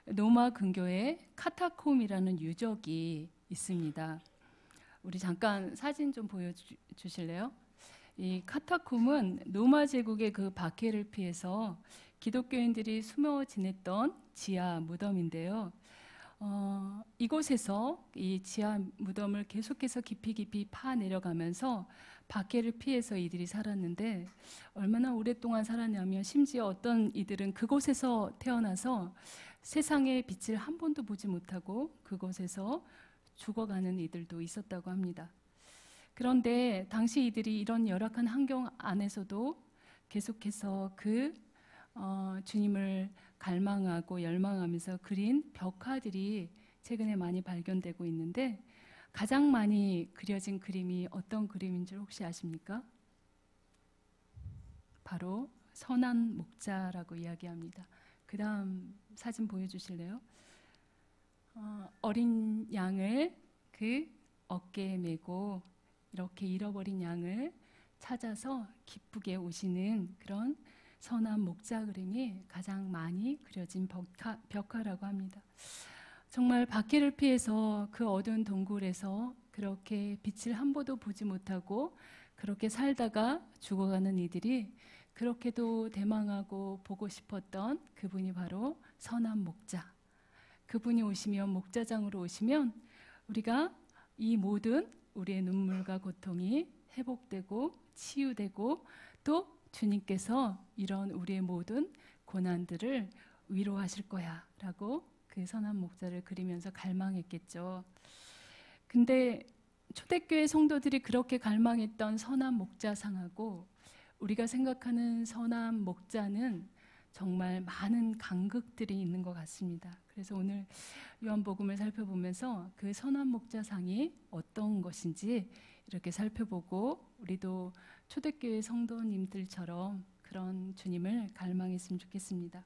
로마 근교에 카타콤이라는 유적이 있습니다. 우리 잠깐 사진 좀 보여주실래요? 이 카타콤은 로마 제국의 그 박해를 피해서 기독교인들이 숨어 지냈던 지하 무덤인데요. 이곳에서 이 지하 무덤을 계속해서 깊이 파 내려가면서 박해를 피해서 이들이 살았는데, 얼마나 오랫동안 살았냐면 심지어 어떤 이들은 그곳에서 태어나서 세상의 빛을 한 번도 보지 못하고 그곳에서 죽어가는 이들도 있었다고 합니다. 그런데 당시 이들이 이런 열악한 환경 안에서도 계속해서 주님을 갈망하고 열망하면서 그린 벽화들이 최근에 많이 발견되고 있는데, 가장 많이 그려진 그림이 어떤 그림인 줄 혹시 아십니까? 바로 선한 목자라고 이야기합니다. 그 다음 사진 보여주실래요? 어린 양을 그 어깨에 메고 이렇게 잃어버린 양을 찾아서 기쁘게 오시는 그런 선한 목자 그림이 가장 많이 그려진 벽화라고 합니다. 정말 박해를 피해서 그 어두운 동굴에서 그렇게 빛을 한 번도 보지 못하고 그렇게 살다가 죽어가는 이들이 그렇게도 대망하고 보고 싶었던 그분이 바로 선한 목자. 그분이 오시면, 목자장으로 오시면 우리가 이 모든 우리의 눈물과 고통이 회복되고 치유되고, 또 주님께서 이런 우리의 모든 고난들을 위로하실 거야 라고 그 선한 목자를 그리면서 갈망했겠죠. 근데 초대교회 성도들이 그렇게 갈망했던 선한 목자상하고 우리가 생각하는 선한 목자는 정말 많은 간극들이 있는 것 같습니다. 그래서 오늘 요한복음을 살펴보면서 그 선한 목자상이 어떤 것인지 이렇게 살펴보고, 우리도 초대교회 성도님들처럼 그런 주님을 갈망했으면 좋겠습니다.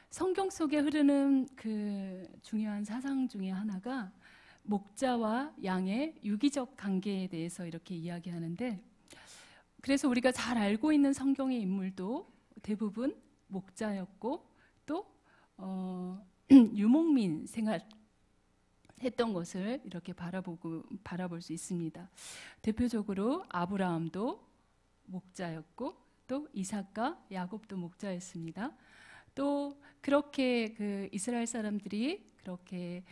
성경 속에 흐르는 그 중요한 사상 중에 하나가 목자와 양의 유기적 관계에 대해서 이렇게 이야기하는데, 그래서 우리가 잘 알고 있는 성경의 인물도 대부분 목자였고 또 유목민 생활했던 것을 이렇게 바라볼 수 있습니다. 대표적으로 아브라함도 목자였고 또 이삭과 야곱도 목자였습니다. 또 그렇게 그 이스라엘 사람들이 그렇게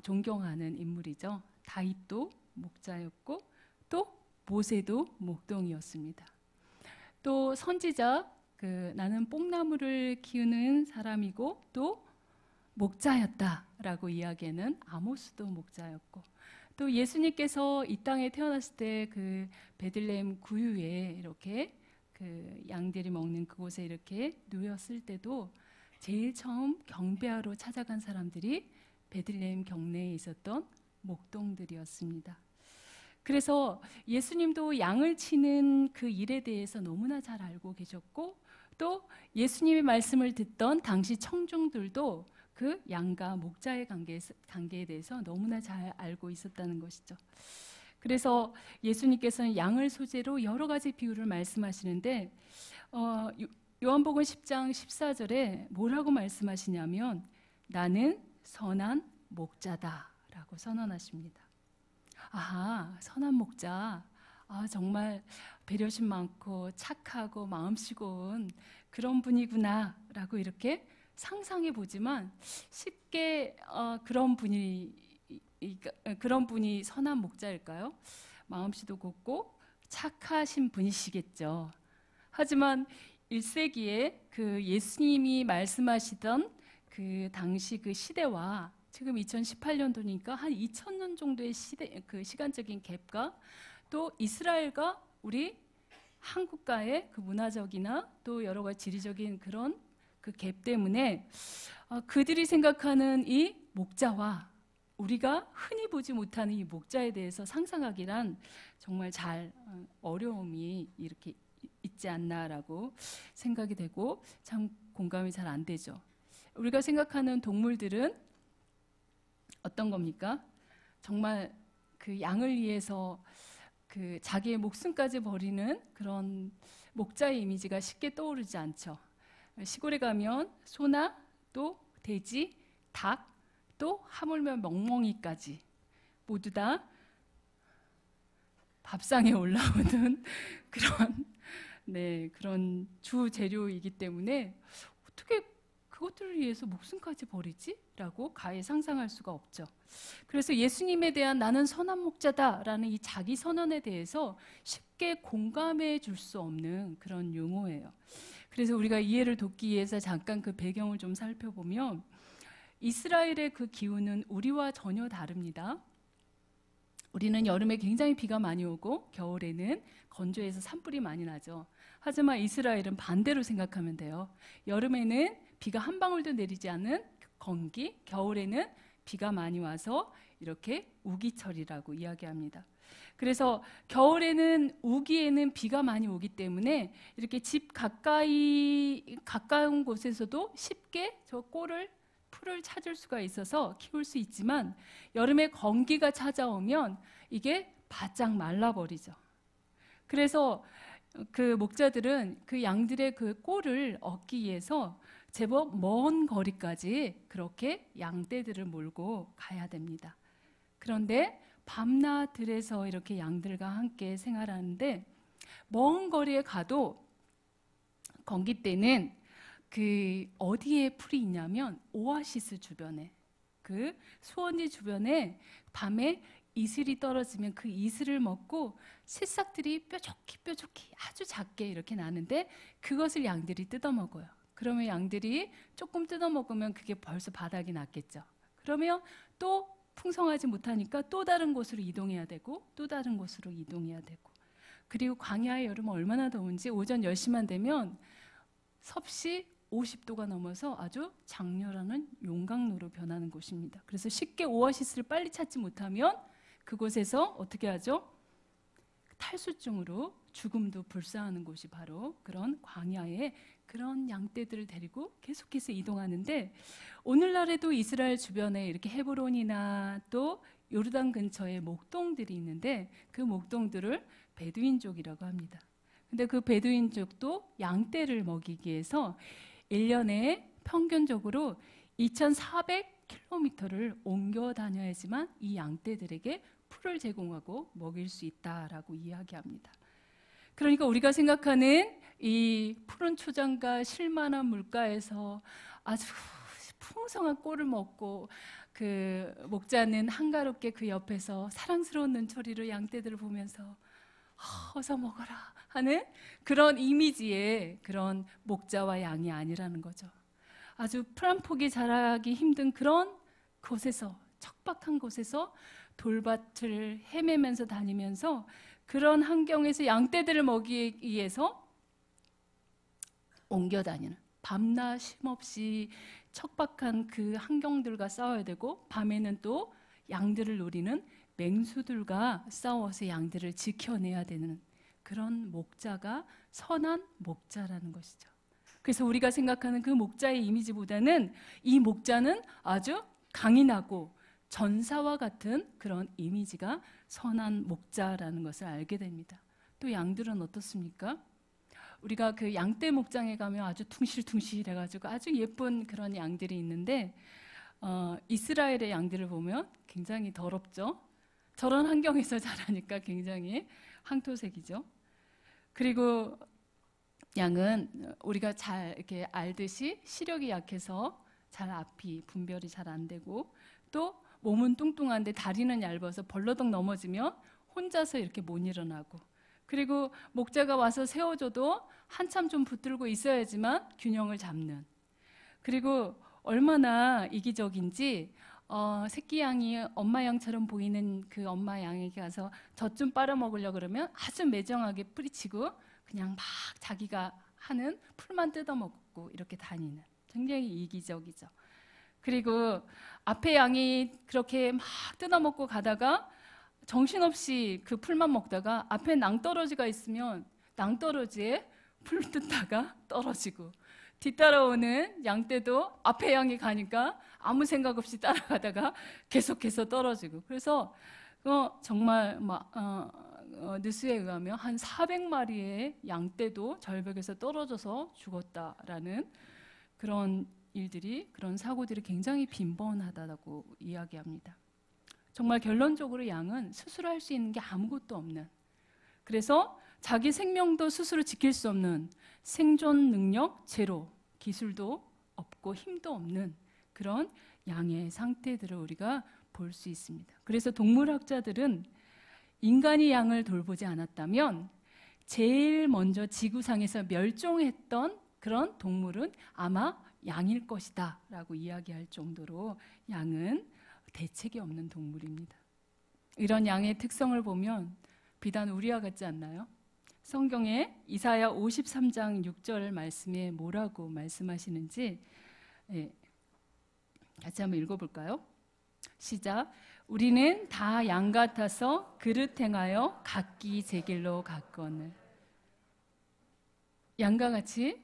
존경하는 인물이죠. 다윗도 목자였고 또 모세도 목동이었습니다. 또 선지자, 나는 뽕나무를 키우는 사람이고 또 목자였다라고 이야기하는 아모스도 목자였고, 또 예수님께서 이 땅에 태어났을 때 그 베들레헴 구유에 이렇게 그 양들이 먹는 그곳에 이렇게 누웠을 때도 제일 처음 경배하러 찾아간 사람들이 베들레헴 경내에 있었던 목동들이었습니다. 그래서 예수님도 양을 치는 그 일에 대해서 너무나 잘 알고 계셨고, 또 예수님의 말씀을 듣던 당시 청중들도 그 양과 목자의 관계에 대해서 너무나 잘 알고 있었다는 것이죠. 그래서 예수님께서는 양을 소재로 여러 가지 비유를 말씀하시는데, 요한복음 10장 14절에 뭐라고 말씀하시냐면 나는 선한 목자다 라고 선언하십니다. 아하, 선한 목자, 정말 배려심 많고 착하고 마음씨 고운 그런 분이구나 라고 이렇게 상상해 보지만, 쉽게 그런 분이 선한 목자일까요? 마음씨도 곱고 착하신 분이시겠죠. 하지만 1세기에 그 예수님이 말씀하시던 그 당시 그 시대와 지금 2018년도니까 한 2000년 정도의 그 시간적인 갭과 또 이스라엘과 우리 한국과의 그 문화적이나 또 여러 가지 지리적인 그런 그 갭 때문에 그들이 생각하는 이 목자와 우리가 흔히 보지 못하는 이 목자에 대해서 상상하기란 정말 어려움이 이렇게 있지 않나라고 생각이 되고 참 공감이 잘 안 되죠. 우리가 생각하는 동물들은 어떤 겁니까? 정말 그 양을 위해서 그 자기의 목숨까지 버리는 그런 목자의 이미지가 쉽게 떠오르지 않죠. 시골에 가면 소나 또 돼지, 닭, 또 하물며 멍멍이까지 모두 다 밥상에 올라오는 그런 주 재료이기 때문에 어떻게 그것들을 위해서 목숨까지 버리지? 라고 가히 상상할 수가 없죠. 그래서 예수님에 대한 나는 선한 목자다라는 이 자기 선언에 대해서 쉽게 공감해 줄 수 없는 그런 용어예요. 그래서 우리가 이해를 돕기 위해서 잠깐 그 배경을 좀 살펴보면 이스라엘의 그 기후는 우리와 전혀 다릅니다. 우리는 여름에 굉장히 비가 많이 오고 겨울에는 건조해서 산불이 많이 나죠. 하지만 이스라엘은 반대로 생각하면 돼요. 여름에는 비가 한 방울도 내리지 않는 건기, 겨울에는 비가 많이 와서 이렇게 우기철이라고 이야기합니다. 그래서 겨울에는 우기에는 비가 많이 오기 때문에 이렇게 집 가까운 곳에서도 쉽게 저 풀을 찾을 수가 있어서 키울 수 있지만 여름에 건기가 찾아오면 이게 바짝 말라버리죠. 그래서 그 목자들은 그 양들의 그 꼴을 얻기 위해서 제법 먼 거리까지 그렇게 양떼들을 몰고 가야 됩니다. 그런데 밤낮 들에서 이렇게 양들과 함께 생활하는데 먼 거리에 가도 건기 때는 그 어디에 풀이 있냐면 오아시스 주변에, 그 수원지 주변에 밤에 이슬이 떨어지면 그 이슬을 먹고 새싹들이 뾰족히 아주 작게 이렇게 나는데 그것을 양들이 뜯어먹어요. 그러면 양들이 조금 뜯어먹으면 그게 벌써 바닥이 났겠죠. 그러면 또 풍성하지 못하니까 또 다른 곳으로 이동해야 되고 또 다른 곳으로 이동해야 되고, 그리고 광야의 여름은 얼마나 더운지 오전 10시만 되면 섭씨 50도가 넘어서 아주 장렬한 용광로로 변하는 곳입니다. 그래서 쉽게 오아시스를 빨리 찾지 못하면 그곳에서 어떻게 하죠? 탈수증으로 죽음도 불사하는 곳이 바로 그런 광야에 그런 양떼들을 데리고 계속해서 이동하는데, 오늘날에도 이스라엘 주변에 이렇게 헤브론이나 또 요르단 근처에 목동들이 있는데 그 목동들을 베두인족이라고 합니다. 근데 그 베두인족도 양떼를 먹이기 위해서 1년에 평균적으로 2,400km를 옮겨 다녀야지만 이 양떼들에게 풀을 제공하고 먹일 수 있다라고 이야기합니다. 그러니까 우리가 생각하는 이 푸른 초장과 실만한 물가에서 아주 풍성한 꼴을 먹고 그 목자는 한가롭게 그 옆에서 사랑스러운 눈초리로 양떼들을 보면서 어서 먹어라 하는 그런 이미지의 그런 목자와 양이 아니라는 거죠. 아주 풀 한 폭이 자라기 힘든 그런 곳에서, 척박한 곳에서 돌밭을 헤매면서 다니면서 그런 환경에서 양떼들을 먹이기 위해서 옮겨 다니는, 밤낮 쉼없이 척박한 그 환경들과 싸워야 되고 밤에는 또 양들을 노리는 맹수들과 싸워서 양들을 지켜내야 되는 그런 목자가 선한 목자라는 것이죠. 그래서 우리가 생각하는 그 목자의 이미지보다는 이 목자는 아주 강인하고 전사와 같은 그런 이미지가 선한 목자라는 것을 알게 됩니다. 또 양들은 어떻습니까? 우리가 그 양떼 목장에 가면 아주 퉁실퉁실해가지고 아주 예쁜 그런 양들이 있는데 이스라엘의 양들을 보면 굉장히 더럽죠. 저런 환경에서 자라니까 굉장히 황토색이죠. 그리고 양은 우리가 잘 이렇게 알듯이 시력이 약해서 잘 앞이 분별이 잘 안 되고 또 몸은 뚱뚱한데 다리는 얇아서 벌러덩 넘어지면 혼자서 이렇게 못 일어나고, 그리고 목자가 와서 세워줘도 한참 좀 붙들고 있어야지만 균형을 잡는, 그리고 얼마나 이기적인지 새끼 양이 엄마 양처럼 보이는 그 엄마 양에게 가서 젖 좀 빨아먹으려고 그러면 아주 매정하게 뿌리치고 그냥 막 자기가 하는 풀만 뜯어먹고 이렇게 다니는, 굉장히 이기적이죠. 그리고 앞에 양이 그렇게 막 뜯어먹고 가다가 정신없이 그 풀만 먹다가 앞에 낭떠러지가 있으면 낭떠러지에 풀 뜯다가 떨어지고, 뒤따라오는 양떼도 앞에 양이 가니까 아무 생각 없이 따라가다가 계속해서 떨어지고, 그래서 정말 뉴스에 의하면 한 400마리의 양떼도 절벽에서 떨어져서 죽었다라는 그런 일들이, 그런 사고들이 굉장히 빈번하다고 이야기합니다. 정말 결론적으로 양은 스스로 할 수 있는 게 아무것도 없는, 그래서 자기 생명도 스스로 지킬 수 없는, 생존 능력 제로, 기술도 없고 힘도 없는 그런 양의 상태들을 우리가 볼 수 있습니다. 그래서 동물학자들은 인간이 양을 돌보지 않았다면 제일 먼저 지구상에서 멸종했던 그런 동물은 아마 양일 것이다 라고 이야기할 정도로 양은 대책이 없는 동물입니다. 이런 양의 특성을 보면 비단 우리와 같지 않나요? 성경에 이사야 53장 6절 말씀에 뭐라고 말씀하시는지 같이 한번 읽어볼까요? 시작. 우리는 다 양 같아서 그릇 행하여 각기 제 길로 갔거늘. 양과 같이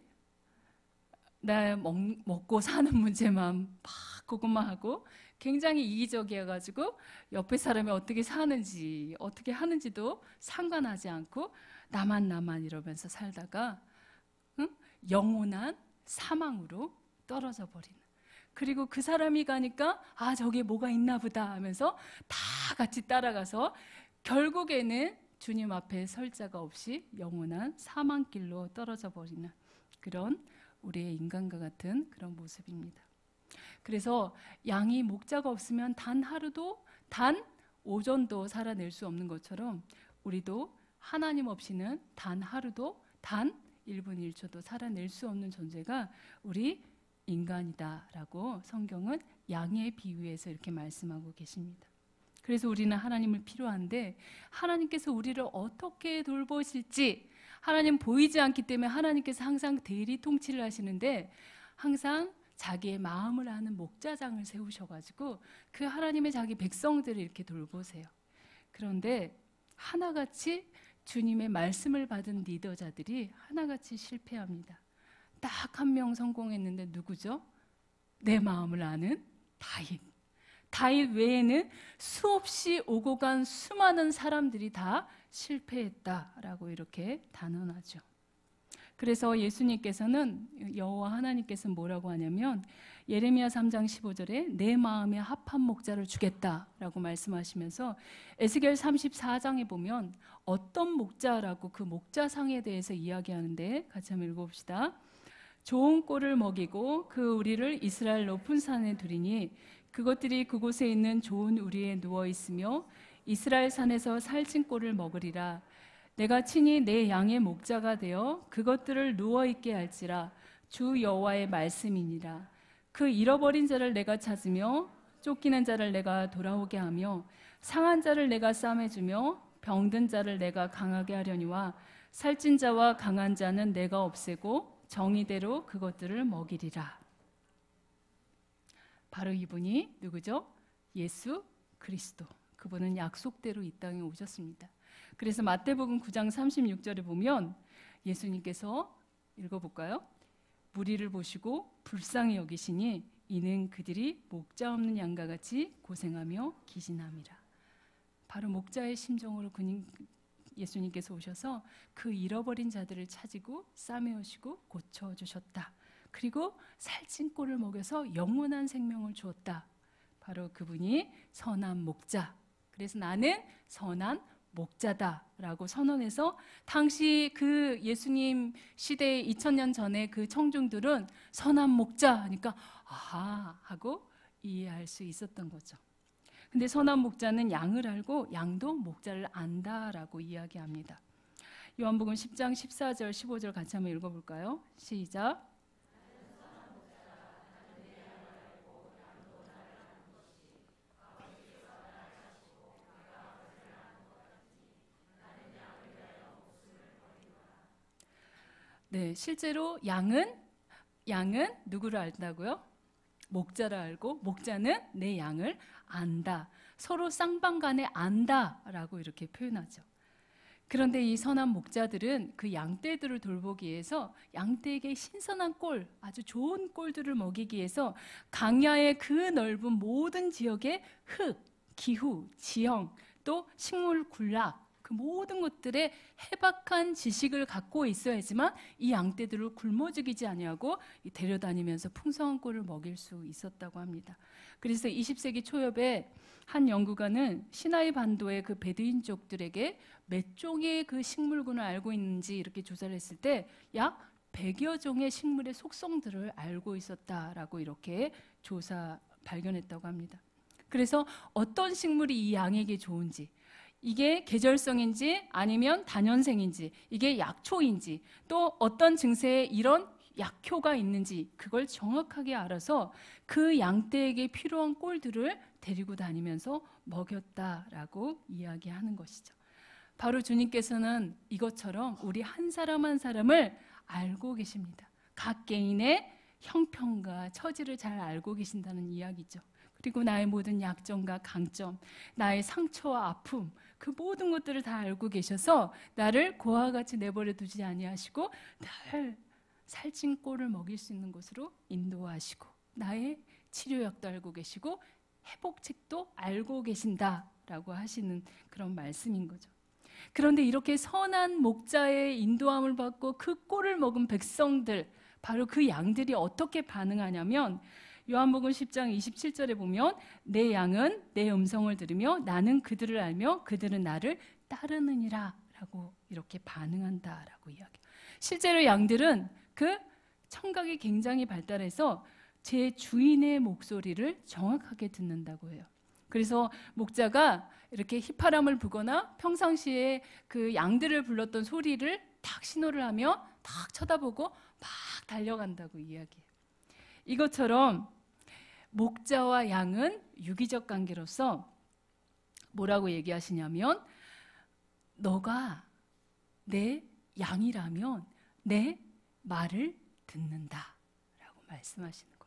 나 먹고 사는 문제만 막 그것만 하고 굉장히 이기적이어가지고 옆에 사람이 어떻게 사는지 어떻게 하는지도 상관하지 않고 나만 이러면서 살다가 영원한 사망으로 떨어져 버리는, 그리고 그 사람이 가니까 아 저게 뭐가 있나 보다 하면서 다 같이 따라가서 결국에는 주님 앞에 설 자가 없이 영원한 사망길로 떨어져 버리는 그런 우리의 인간과 같은 그런 모습입니다. 그래서 양이 목자가 없으면 단 하루도 단 오전도 살아낼 수 없는 것처럼 우리도 하나님 없이는 단 하루도 단 1분 1초도 살아낼 수 없는 존재가 우리 인간이다라고 성경은 양의 비유에서 이렇게 말씀하고 계십니다. 그래서 우리는 하나님을 필요한데 하나님께서 우리를 어떻게 돌보실지 하나님 보이지 않기 때문에 하나님께서 항상 대리 통치를 하시는데 항상 자기의 마음을 아는 목자장을 세우셔가지고 그 하나님의 자기 백성들을 이렇게 돌보세요. 그런데 하나같이 주님의 말씀을 받은 리더자들이 하나같이 실패합니다. 딱 한 명 성공했는데 누구죠? 내 마음을 아는 다윗. 다윗 외에는 수없이 오고 간 수많은 사람들이 다 실패했다라고 이렇게 단언하죠. 그래서 예수님께서는 여호와 하나님께서는 뭐라고 하냐면 예레미야 3장 15절에 내 마음에 합한 목자를 주겠다라고 말씀하시면서 에스겔 34장에 보면 어떤 목자라고 그 목자상에 대해서 이야기하는데 같이 한번 읽어봅시다. 좋은 꼴을 먹이고 그 우리를 이스라엘 높은 산에 두리니 그것들이 그곳에 있는 좋은 우리에 누워 있으며 이스라엘 산에서 살찐 꼴을 먹으리라. 내가 친히 내 양의 목자가 되어 그것들을 누워 있게 할지라. 주 여호와의 말씀이니라. 그 잃어버린 자를 내가 찾으며 쫓기는 자를 내가 돌아오게 하며 상한 자를 내가 싸매주며 병든 자를 내가 강하게 하려니와 살찐 자와 강한 자는 내가 없애고 정의대로 그것들을 먹이리라. 바로 이분이 누구죠? 예수 그리스도. 그분은 약속대로 이 땅에 오셨습니다. 그래서 마태복음 9장 36절에 보면 예수님께서 읽어볼까요? 무리를 보시고 불쌍히 여기시니 이는 그들이 목자 없는 양과 같이 고생하며 기진함이라. 바로 목자의 심정으로 예수님께서 오셔서 그 잃어버린 자들을 찾으고 싸매우시고 고쳐주셨다. 그리고 살찐 꼴을 먹여서 영원한 생명을 주었다. 바로 그분이 선한 목자. 그래서 나는 선한 목자다라고 선언해서 당시 그 예수님 시대 2000년 전에 그 청중들은 선한 목자 하니까 아하 하고 이해할 수 있었던 거죠. 근데 선한 목자는 양을 알고 양도 목자를 안다라고 이야기합니다. 요한복음 10장 14절 15절 같이 한번 읽어볼까요? 시작. 네, 실제로 양은 누구를 안다고요? 목자를 알고 목자는 내 양을 안다. 서로 쌍방간에 안다라고 이렇게 표현하죠. 그런데 이 선한 목자들은 그 양떼들을 돌보기 위해서 양떼에게 신선한 꼴, 아주 좋은 꼴들을 먹이기 위해서 강야의 그 넓은 모든 지역의 흙, 기후, 지형, 또 식물 군락, 그 모든 것들에 해박한 지식을 갖고 있어야지만 이 양떼들을 굶어 죽이지 아니하고 데려다니면서 풍성한 꼴을 먹일 수 있었다고 합니다. 그래서 20세기 초엽에 한 연구가는 시나이 반도의 그 베두인족들에게 몇 종의 그 식물군을 알고 있는지 이렇게 조사를 했을 때 약 100여 종의 식물의 속성들을 알고 있었다라고 이렇게 발견했다고 합니다. 그래서 어떤 식물이 이 양에게 좋은지, 이게 계절성인지 아니면 다년생인지, 이게 약초인지, 또 어떤 증세에 이런 약효가 있는지 그걸 정확하게 알아서 그 양떼에게 필요한 꼴들을 데리고 다니면서 먹였다라고 이야기하는 것이죠. 바로 주님께서는 이것처럼 우리 한 사람 한 사람을 알고 계십니다. 각 개인의 형편과 처지를 잘 알고 계신다는 이야기죠. 그리고 나의 모든 약점과 강점, 나의 상처와 아픔, 그 모든 것들을 다 알고 계셔서 나를 고아와 같이 내버려 두지 아니하시고 늘 살찐 꼴을 먹일 수 있는 곳으로 인도하시고 나의 치료약도 알고 계시고 회복책도 알고 계신다라고 하시는 그런 말씀인 거죠. 그런데 이렇게 선한 목자의 인도함을 받고 그 꼴을 먹은 백성들, 바로 그 양들이 어떻게 반응하냐면 요한복음 10장 27절에 보면 내 양은 내 음성을 들으며 나는 그들을 알며 그들은 나를 따르느니라 라고 이렇게 반응한다라고 이야기해요. 실제로 양들은 그 청각이 굉장히 발달해서 제 주인의 목소리를 정확하게 듣는다고 해요. 그래서 목자가 이렇게 휘파람을 불거나 평상시에 그 양들을 불렀던 소리를 딱 신호를 하며 딱 쳐다보고 막 달려간다고 이야기해요. 이것처럼 목자와 양은 유기적 관계로서 뭐라고 얘기하시냐면 너가 내 양이라면 내 말을 듣는다 라고 말씀하시는 거예요.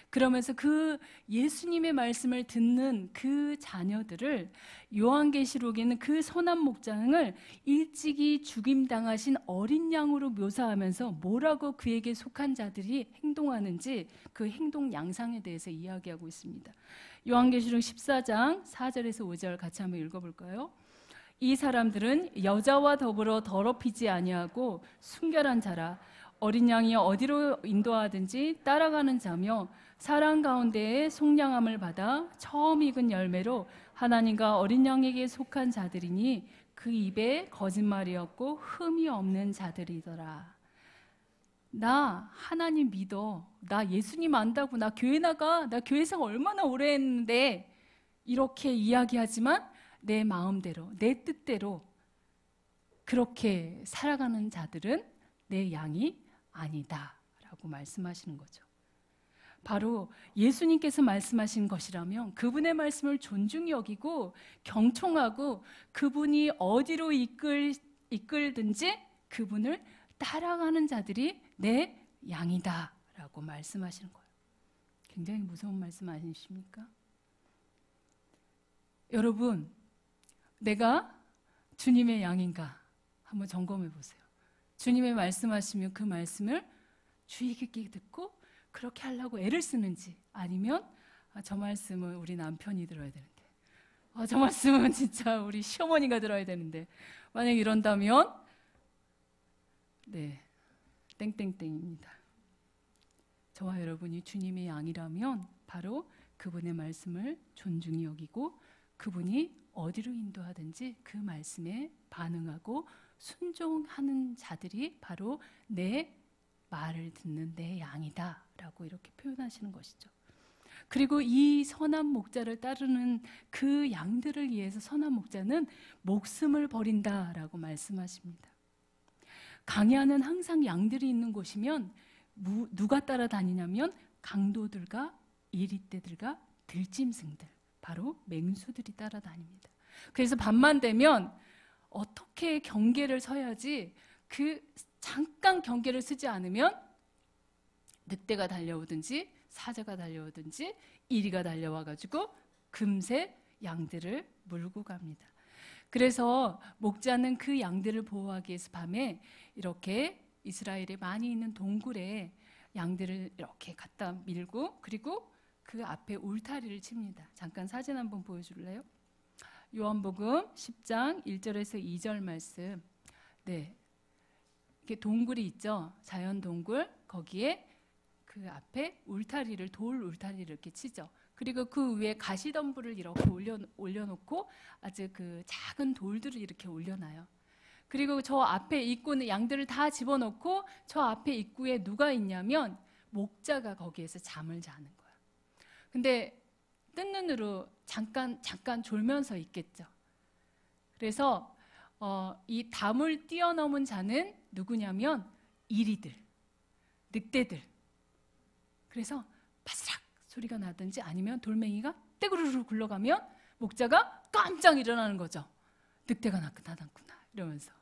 그러면서 그 예수님의 말씀을 듣는 그 자녀들을 요한계시록에는 그 선한 목장을 일찍이 죽임당하신 어린 양으로 묘사하면서 뭐라고 그에게 속한 자들이 행동하는지 그 행동 양상에 대해서 이야기하고 있습니다. 요한계시록 14장 4절에서 5절 같이 한번 읽어볼까요? 이 사람들은 여자와 더불어 더럽히지 아니하고 순결한 자라 어린 양이 어디로 인도하든지 따라가는 자며 사랑 가운데에 속량함을 받아 처음 익은 열매로 하나님과 어린 양에게 속한 자들이니 그 입에 거짓말이 없고 흠이 없는 자들이더라. 나 하나님 믿어. 나 예수님 안다고. 나 교회 나가. 나 교회생 얼마나 오래 했는데 이렇게 이야기하지만 내 마음대로 내 뜻대로 그렇게 살아가는 자들은 내 양이 아니다 라고 말씀하시는 거죠. 바로 예수님께서 말씀하신 것이라면 그분의 말씀을 존중히 여기고 경청하고 그분이 어디로 이끌든지 그분을 따라가는 자들이 내 양이다 라고 말씀하시는 거예요. 굉장히 무서운 말씀 아니십니까? 여러분, 내가 주님의 양인가 한번 점검해 보세요. 주님의 말씀하시면 그 말씀을 주의 깊게 듣고 그렇게 하려고 애를 쓰는지, 아니면 저 말씀은 우리 남편이 들어야 되는데, 저 말씀은 진짜 우리 시어머니가 들어야 되는데, 만약 이런다면 네, 땡땡땡입니다. 저와 여러분이 주님의 양이라면 바로 그분의 말씀을 존중히 여기고 그분이 어디로 인도하든지 그 말씀에 반응하고 순종하는 자들이 바로 내 말을 듣는 내 양이다 라고 이렇게 표현하시는 것이죠. 그리고 이 선한 목자를 따르는 그 양들을 위해서 선한 목자는 목숨을 버린다 라고 말씀하십니다. 강야는 항상 양들이 있는 곳이면 누가 따라다니냐면 강도들과 이리떼들과 들짐승들, 바로 맹수들이 따라다닙니다. 그래서 밤만 되면 어떻게 경계를 서야지 그 잠깐 경계를 쓰지 않으면 늑대가 달려오든지 사자가 달려오든지 이리가 달려와가지고 금세 양들을 물고 갑니다. 그래서 목자는 그 양들을 보호하기 위해서 밤에 이렇게 이스라엘에 많이 있는 동굴에 양들을 이렇게 갖다 밀고 그리고 그 앞에 울타리를 칩니다. 잠깐 사진 한번 보여줄래요? 요한복음 10장 1절에서 2절 말씀. 네, 이렇게 동굴이 있죠. 자연 동굴. 거기에 그 앞에 울타리를, 돌 울타리를 이렇게 치죠. 그리고 그 위에 가시덤불을 이렇게 올려놓고 아주 그 작은 돌들을 이렇게 올려놔요. 그리고 저 앞에 입구는 양들을 다 집어넣고 저 앞에 입구에 누가 있냐면 목자가 거기에서 잠을 자는 거예요. 근데 뜬 눈으로 잠깐 졸면서 있겠죠. 그래서 이 담을 뛰어넘은 자는 누구냐면 이리들, 늑대들. 그래서 바스락 소리가 나든지 아니면 돌멩이가 떼구르르 굴러가면 목자가 깜짝 일어나는 거죠. 늑대가 나타났구나 이러면서.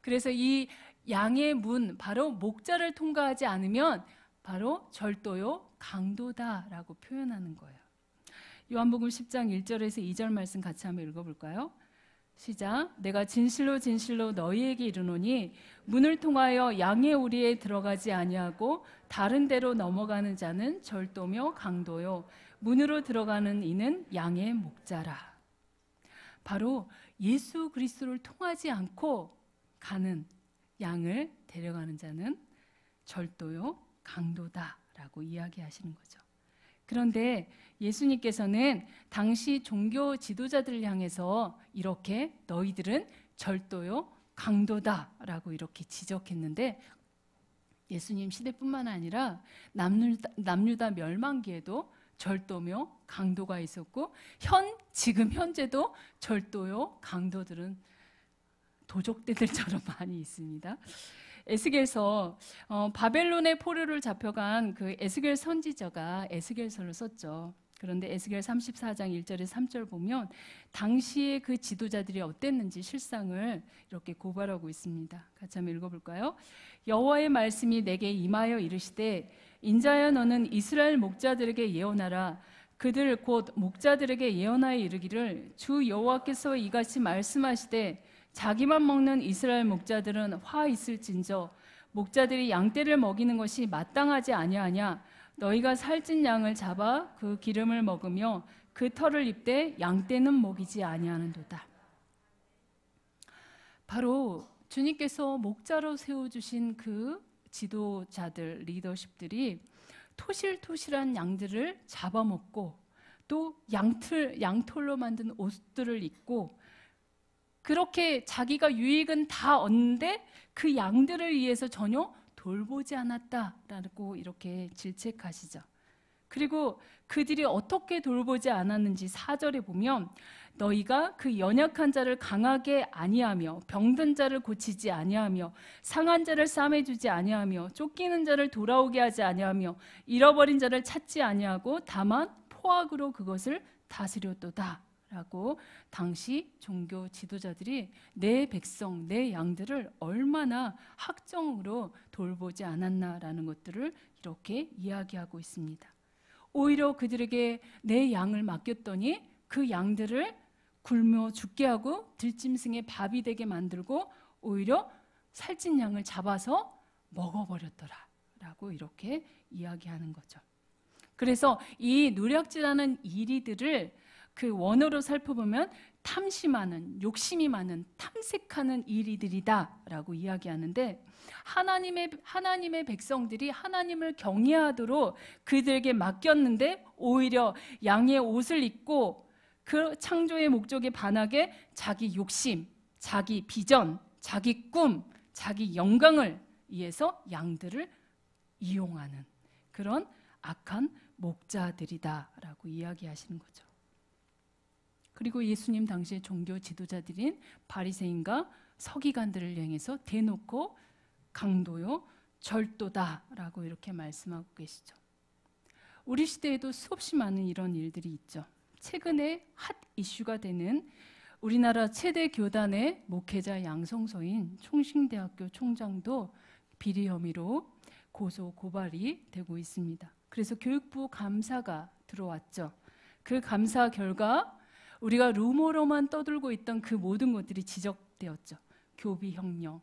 그래서 이 양의 문, 바로 목자를 통과하지 않으면 바로 절도요 강도다라고 표현하는 거예요. 요한복음 10장 1절에서 2절 말씀 같이 한번 읽어볼까요? 시작. 내가 진실로 진실로 너희에게 이르노니 문을 통하여 양의 우리에 들어가지 아니하고 다른 데로 넘어가는 자는 절도며 강도요 문으로 들어가는 이는 양의 목자라. 바로 예수 그리스도를 통하지 않고 가는 양을 데려가는 자는 절도요 강도다라고 이야기하시는 거죠. 그런데 예수님께서는 당시 종교 지도자들을 향해서 이렇게 너희들은 절도요 강도다라고 이렇게 지적했는데, 예수님 시대뿐만 아니라 남유다 멸망기에도 절도며 강도가 있었고 지금 현재도 절도요 강도들은 도적대들처럼 많이 있습니다. 에스겔서 바벨론의 포로를 잡혀간 그 에스겔 선지자가 에스겔서를 썼죠. 그런데 에스겔 34장 1절에서 3절 보면 당시의 그 지도자들이 어땠는지 실상을 이렇게 고발하고 있습니다. 같이 한번 읽어볼까요? 여호와의 말씀이 내게 임하여 이르시되 인자야 너는 이스라엘 목자들에게 예언하라. 그들 곧 목자들에게 예언하여 이르기를 주 여호와께서 이같이 말씀하시되 자기만 먹는 이스라엘 목자들은 화 있을진저 목자들이 양떼를 먹이는 것이 마땅하지 아니하냐. 너희가 살찐 양을 잡아 그 기름을 먹으며 그 털을 입되 양떼는 먹이지 아니하는도다. 바로 주님께서 목자로 세워주신 그 지도자들, 리더십들이 토실토실한 양들을 잡아먹고 또 양털로 만든 옷들을 입고 그렇게 자기가 유익은 다 얻는데 그 양들을 위해서 전혀 돌보지 않았다라고 이렇게 질책하시죠. 그리고 그들이 어떻게 돌보지 않았는지 4절에 보면 너희가 그 연약한 자를 강하게 아니하며 병든 자를 고치지 아니하며 상한 자를 싸매주지 아니하며 쫓기는 자를 돌아오게 하지 아니하며 잃어버린 자를 찾지 아니하고 다만 포악으로 그것을 다스렸도다 라고 당시 종교 지도자들이 내 백성, 내 양들을 얼마나 학정으로 돌보지 않았나라는 것들을 이렇게 이야기하고 있습니다. 오히려 그들에게 내 양을 맡겼더니 그 양들을 굶어 죽게 하고 들짐승의 밥이 되게 만들고 오히려 살찐 양을 잡아서 먹어버렸더라 라고 이렇게 이야기하는 거죠. 그래서 이 노략질하는 이리들을 그 원어로 살펴보면 탐심하는, 욕심이 많은, 탐색하는 이리들이다 라고 이야기하는데, 하나님의 백성들이 하나님을 경외하도록 그들에게 맡겼는데 오히려 양의 옷을 입고 그 창조의 목적에 반하게 자기 욕심, 자기 비전, 자기 꿈, 자기 영광을 위해서 양들을 이용하는 그런 악한 목자들이다라고 이야기하시는 거죠. 그리고 예수님 당시의 종교 지도자들인 바리새인과 서기관들을 향해서 대놓고 강도요, 절도다라고 이렇게 말씀하고 계시죠. 우리 시대에도 수없이 많은 이런 일들이 있죠. 최근에 핫 이슈가 되는 우리나라 최대 교단의 목회자 양성서인 총신대학교 총장도 비리 혐의로 고소 고발이 되고 있습니다. 그래서 교육부 감사가 들어왔죠. 그 감사 결과 우리가 루머로만 떠들고 있던 그 모든 것들이 지적되었죠. 교비 혁명,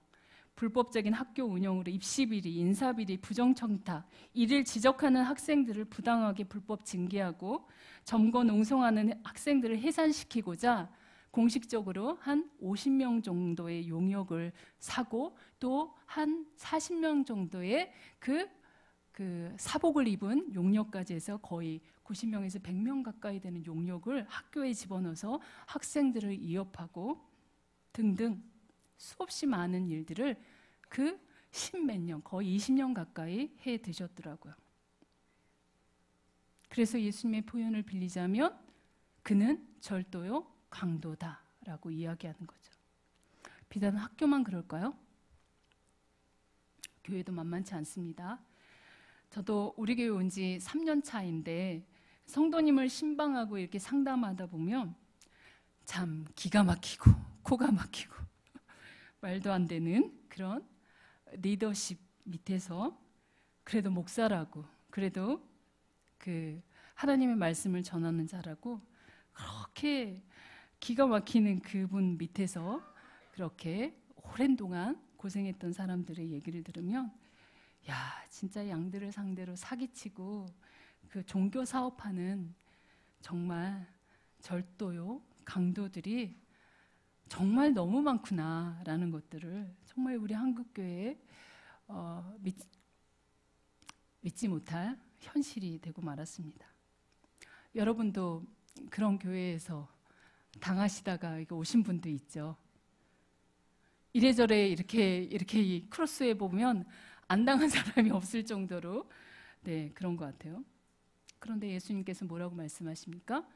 불법적인 학교 운영으로 입시비리, 인사비리, 부정청탁, 이를 지적하는 학생들을 부당하게 불법 징계하고 점거 농성하는 학생들을 해산시키고자 공식적으로 한 50명 정도의 용역을 사고 또 한 40명 정도의 그 사복을 입은 용역까지 해서 거의 90명에서 100명 가까이 되는 용역을 학교에 집어넣어서 학생들을 이업하고 등등 수없이 많은 일들을 그 십몇 년, 거의 20년 가까이 해 드셨더라고요. 그래서 예수님의 표현을 빌리자면 그는 절도요 강도다라고 이야기하는 거죠. 비단 학교만 그럴까요? 교회도 만만치 않습니다. 저도 우리 교회 온 지 3년 차인데 성도님을 신방하고 이렇게 상담하다 보면 참 기가 막히고 코가 막히고 말도 안 되는 그런 리더십 밑에서 그래도 목사라고, 그래도 그 하나님의 말씀을 전하는 자라고 그렇게 기가 막히는 그분 밑에서 그렇게 오랜 동안 고생했던 사람들의 얘기를 들으면 야, 진짜 양들을 상대로 사기치고 그 종교 사업하는 정말 절도요 강도들이 정말 너무 많구나라는 것들을 정말 우리 한국교회에 믿지 못할 현실이 되고 말았습니다. 여러분도 그런 교회에서 당하시다가 오신 분도 있죠. 이래저래 이렇게 이 크로스에 보면 안 당한 사람이 없을 정도로 그런 것 같아요. 그런데 예수님께서 뭐라고 말씀하십니까?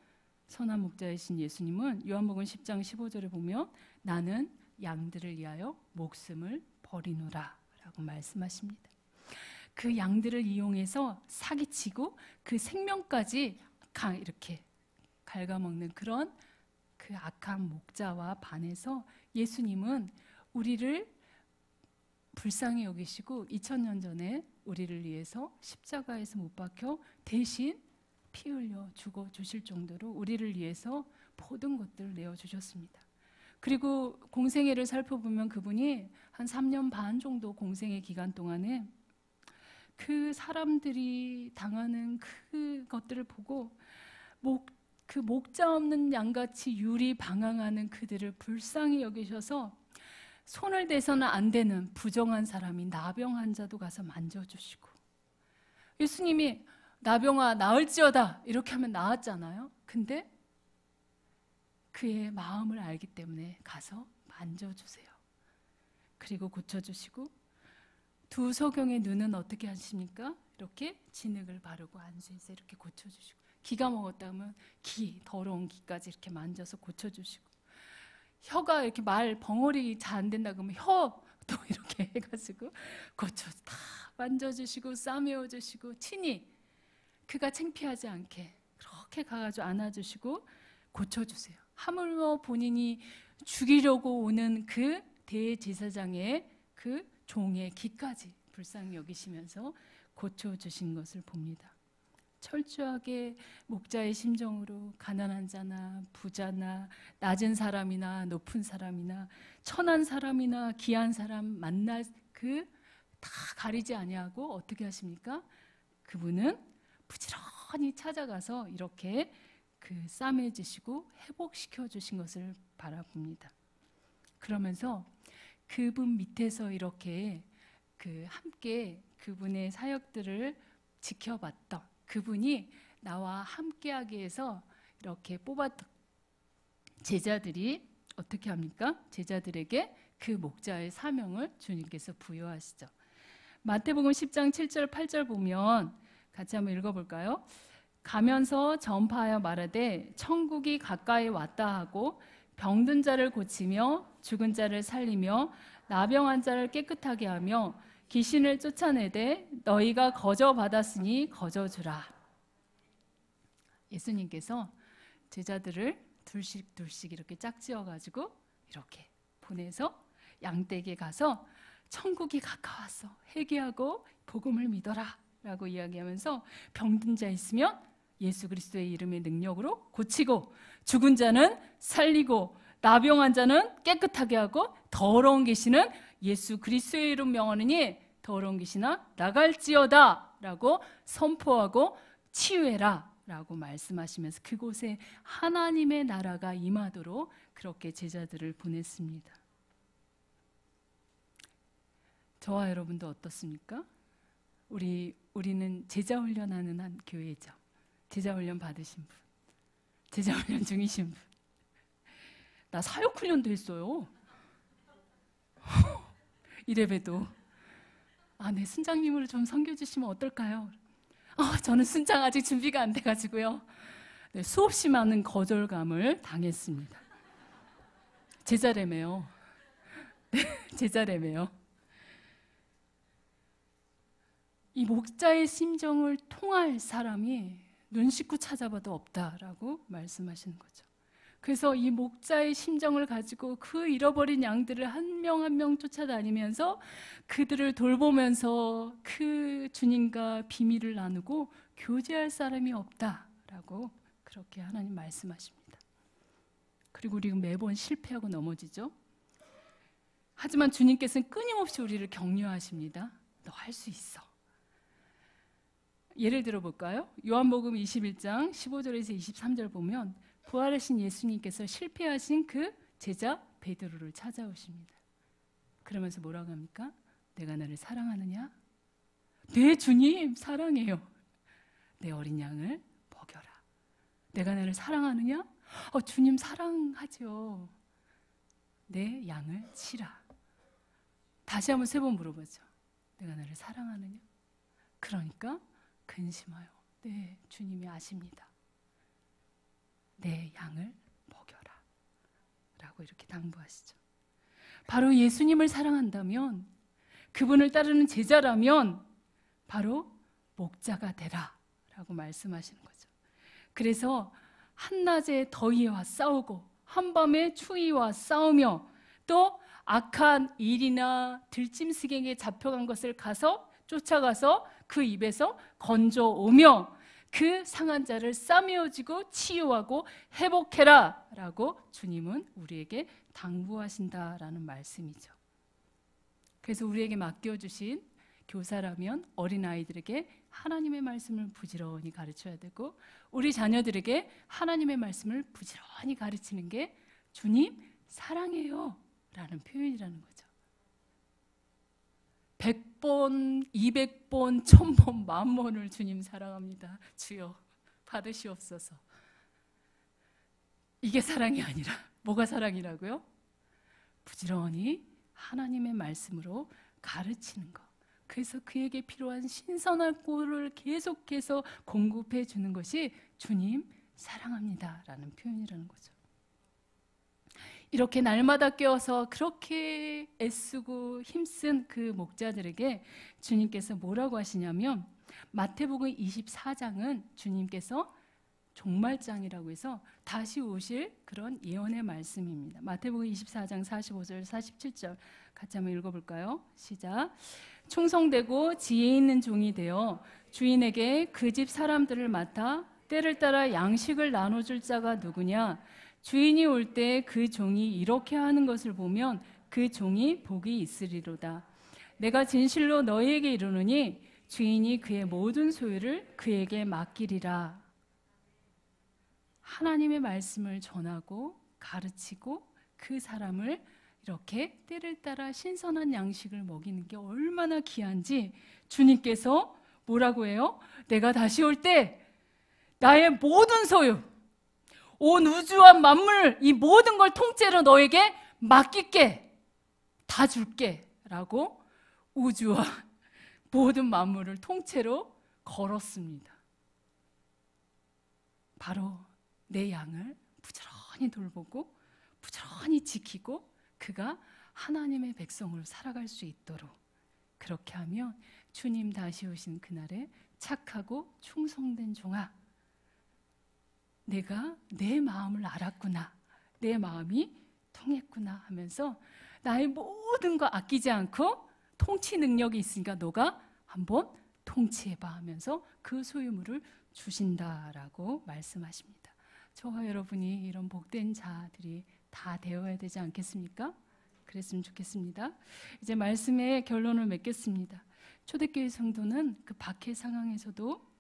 선한 목자이신 예수님은 요한복음 10장 15절에 보면 나는 양들을 위하여 목숨을 버리노라 라고 말씀하십니다. 그 양들을 이용해서 사기치고 그 생명까지 이렇게 갉아먹는 그런 그 악한 목자와 반해서 예수님은 우리를 불쌍히 여기시고 2000년 전에 우리를 위해서 십자가에서 못 박혀 대신 피 흘려 죽어 주실 정도로 우리를 위해서 모든 것들을 내어주셨습니다. 그리고 공생애를 살펴보면 그분이 한 3년 반 정도 공생애 기간 동안에 그 사람들이 당하는 그 것들을 보고 그 목자 없는 양같이 유리 방황하는 그들을 불쌍히 여기셔서 손을 대서는 안 되는 부정한 사람이 나병 환자도 가서 만져주시고, 예수님이 나병아 나을지어다 이렇게 하면 나았잖아요. 근데 그의 마음을 알기 때문에 가서 만져주세요. 그리고 고쳐주시고, 두 소경의 눈은 어떻게 하십니까? 이렇게 진흙을 바르고 안수해서 이렇게 고쳐주시고, 기가 먹었다면 더러운 기까지 이렇게 만져서 고쳐주시고, 혀가 이렇게 말 벙어리 잘 안 된다 그러면 혀도 이렇게 해가지고 고쳐 다 만져주시고 싸매어주시고, 친히 그가 창피하지 않게 그렇게 가가지고 안아주시고 고쳐주세요. 하물며 본인이 죽이려고 오는 그 대제사장의 그 종의 기까지 불쌍히 여기시면서 고쳐주신 것을 봅니다. 철저하게 목자의 심정으로 가난한 자나 부자나 낮은 사람이나 높은 사람이나 천한 사람이나 귀한 사람 만날 그 다 가리지 아니하고 어떻게 하십니까? 그분은 부지런히 찾아가서 이렇게 그 싸매주시고 회복시켜 주신 것을 바라봅니다. 그러면서 그분 밑에서 이렇게 함께 그분의 사역들을 지켜봤던 그분이 나와 함께하기 위해서 이렇게 뽑았던 제자들이 어떻게 합니까? 제자들에게 그 목자의 사명을 주님께서 부여하시죠. 마태복음 10장 7절 8절 보면 같이 한번 읽어볼까요? 가면서 전파하여 말하되 천국이 가까이 왔다 하고 병든 자를 고치며 죽은 자를 살리며 나병한 자를 깨끗하게 하며 귀신을 쫓아내되 너희가 거저 받았으니 거저 주라. 예수님께서 제자들을 둘씩 이렇게 짝지어가지고 이렇게 보내서 양떼에게 가서 천국이 가까웠어, 회개하고 복음을 믿어라 라고 이야기하면서 병든 자 있으면 예수 그리스도의 이름의 능력으로 고치고, 죽은 자는 살리고, 나병한 자는 깨끗하게 하고, 더러운 귀신은 예수 그리스도의 이름 명하느니 더러운 귀신아 나갈지어다 라고 선포하고 치유해라 라고 말씀하시면서 그곳에 하나님의 나라가 임하도록 그렇게 제자들을 보냈습니다. 저와 여러분도 어떻습니까? 우리는 제자훈련하는 한 교회죠. 제자훈련 받으신 분, 제자훈련 중이신 분. 나 사역훈련도 했어요. 이래봬도 네, 순장님으로 좀 섬겨주시면 어떨까요? 저는 순장 아직 준비가 안 돼가지고요. 네, 수없이 많은 거절감을 당했습니다. 제자래매요. 네, 제자래매요. 이 목자의 심정을 통할 사람이 눈 씻고 찾아봐도 없다라고 말씀하시는 거죠. 그래서 이 목자의 심정을 가지고 그 잃어버린 양들을 한 명 한 명 쫓아다니면서 그들을 돌보면서 그 주님과 비밀을 나누고 교제할 사람이 없다라고 그렇게 하나님 말씀하십니다. 그리고 우리가 매번 실패하고 넘어지죠. 하지만 주님께서는 끊임없이 우리를 격려하십니다. 너 할 수 있어. 예를 들어 볼까요? 요한복음 21장 15절에서 23절 보면 부활하신 예수님께서 실패하신 그 제자 베드로를 찾아오십니다. 그러면서 뭐라고 합니까? 내가 너를 사랑하느냐? 네, 주님 사랑해요. 내 어린 양을 먹여라. 내가 너를 사랑하느냐? 주님 사랑하죠. 내 양을 치라. 다시 한번 3번 물어보죠. 내가 너를 사랑하느냐? 그러니까 근심하여. 네, 주님이 아십니다. 내 양을 먹여라 라고 이렇게 당부하시죠. 바로 예수님을 사랑한다면, 그분을 따르는 제자라면 바로 목자가 되라 라고 말씀하시는 거죠. 그래서 한낮에 더위와 싸우고 한밤에 추위와 싸우며 또 악한 일이나 들짐승에게 잡혀간 것을 쫓아가서 그 입에서 건져오며 그 상한 자를 싸매어지고 치유하고 회복해라 라고 주님은 우리에게 당부하신다라는 말씀이죠. 그래서 우리에게 맡겨주신 교사라면 어린아이들에게 하나님의 말씀을 부지런히 가르쳐야 되고, 우리 자녀들에게 하나님의 말씀을 부지런히 가르치는 게 주님 사랑해요 라는 표현이라는 거죠. 100번, 200번, 1000번, 10,000번을 주님 사랑합니다. 주여 받으시옵소서. 이게 사랑이 아니라 뭐가 사랑이라고요? 부지런히 하나님의 말씀으로 가르치는 것. 그래서 그에게 필요한 신선한 꼴을 계속해서 공급해 주는 것이 주님 사랑합니다 라는 표현이라는 거죠. 이렇게 날마다 깨어서 그렇게 애쓰고 힘쓴 그 목자들에게 주님께서 뭐라고 하시냐면, 마태복음 24장은 주님께서 종말장이라고 해서 다시 오실 그런 예언의 말씀입니다. 마태복음 24장 45절 47절 같이 한번 읽어볼까요? 시작. 충성되고 지혜 있는 종이 되어 주인에게 그 집 사람들을 맡아 때를 따라 양식을 나눠줄 자가 누구냐? 주인이 올 때 그 종이 이렇게 하는 것을 보면 그 종이 복이 있으리로다. 내가 진실로 너희에게 이르노니 주인이 그의 모든 소유를 그에게 맡기리라. 하나님의 말씀을 전하고 가르치고 그 사람을 이렇게 때를 따라 신선한 양식을 먹이는 게 얼마나 귀한지 주님께서 뭐라고 해요? 내가 다시 올 때 나의 모든 소유, 온 우주와 만물, 이 모든 걸 통째로 너에게 맡길게, 다 줄게 라고 우주와 모든 만물을 통째로 걸었습니다. 바로 내 양을 부지런히 돌보고 부지런히 지키고 그가 하나님의 백성으로 살아갈 수 있도록, 그렇게 하면 주님 다시 오신 그날에 착하고 충성된 종아, 내가 내 마음을 알았구나, 내 마음이 통했구나 하면서 나의 모든 거 아끼지 않고 통치 능력이 있으니까 너가 한번 통치해봐 하면서 그 소유물을 주신다라고 말씀하십니다. 저와 여러분이 이런 복된 자들이 다 되어야 되지 않겠습니까? 그랬으면 좋겠습니다. 이제 말씀의 결론을 맺겠습니다. 초대교회 성도는 그 박해 상황에서도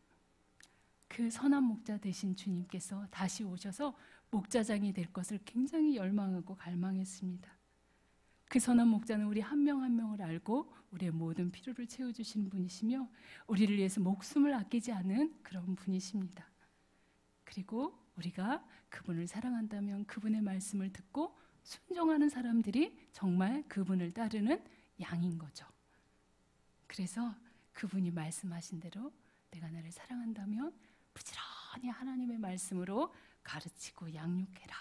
그 선한 목자 되신 주님께서 다시 오셔서 목자장이 될 것을 굉장히 열망하고 갈망했습니다. 그 선한 목자는 우리 한 명 한 명을 알고 우리의 모든 필요를 채워주시는 분이시며 우리를 위해서 목숨을 아끼지 않은 그런 분이십니다. 그리고 우리가 그분을 사랑한다면 그분의 말씀을 듣고 순종하는 사람들이 정말 그분을 따르는 양인 거죠. 그래서 그분이 말씀하신 대로 내가 나를 사랑한다면 부지런히 하나님의 말씀으로 가르치고 양육해라.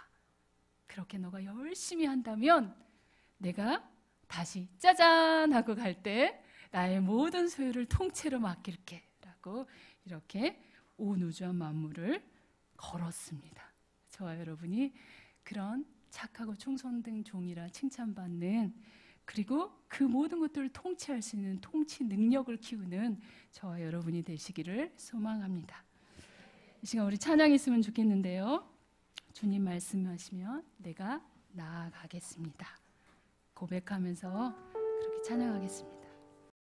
그렇게 너가 열심히 한다면 내가 다시 짜잔 하고 갈 때 나의 모든 소유를 통째로 맡길게 라고 이렇게 온 우주와 만물을 걸었습니다. 저와 여러분이 그런 착하고 충성된 종이라 칭찬받는, 그리고 그 모든 것들을 통치할 수 있는 통치 능력을 키우는 저와 여러분이 되시기를 소망합니다. 이 시간 우리 찬양했으면 좋겠는데요. 주님 말씀하시면 내가 나아가겠습니다. 고백하면서 그렇게 찬양하겠습니다.